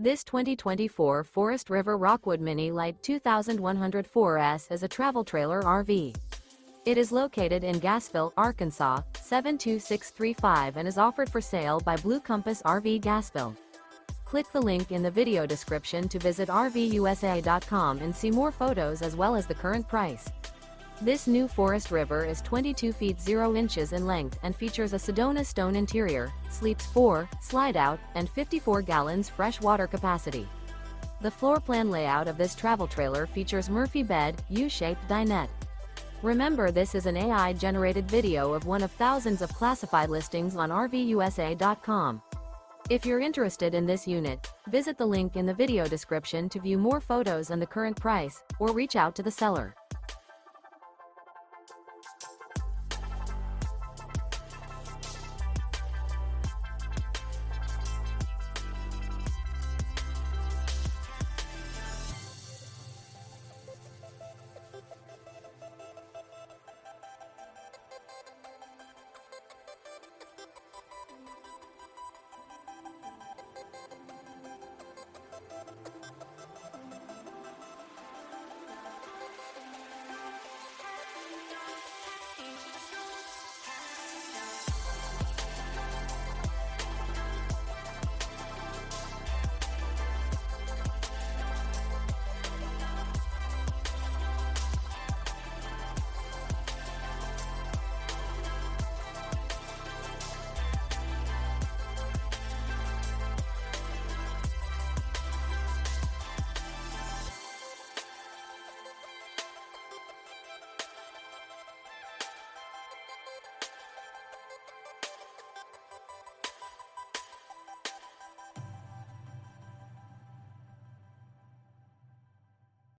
This 2024 Forest River Rockwood Mini Lite 2104S is a travel trailer RV. It is located in Gassville, Arkansas, 72635 and is offered for sale by Blue Compass RV Gassville. Click the link in the video description to visit RVUSA.com and see more photos as well as the current price. This new Forest River is 22 feet 0 inches in length and features a SEDONA-STONE interior, sleeps 4, slide-out, and 54 gallons fresh water capacity. The floor plan layout of this travel trailer features Murphy bed, U-shaped dinette. Remember, this is an AI-generated video of one of thousands of classified listings on RVUSA.com. If you're interested in this unit, visit the link in the video description to view more photos and the current price, or reach out to the seller.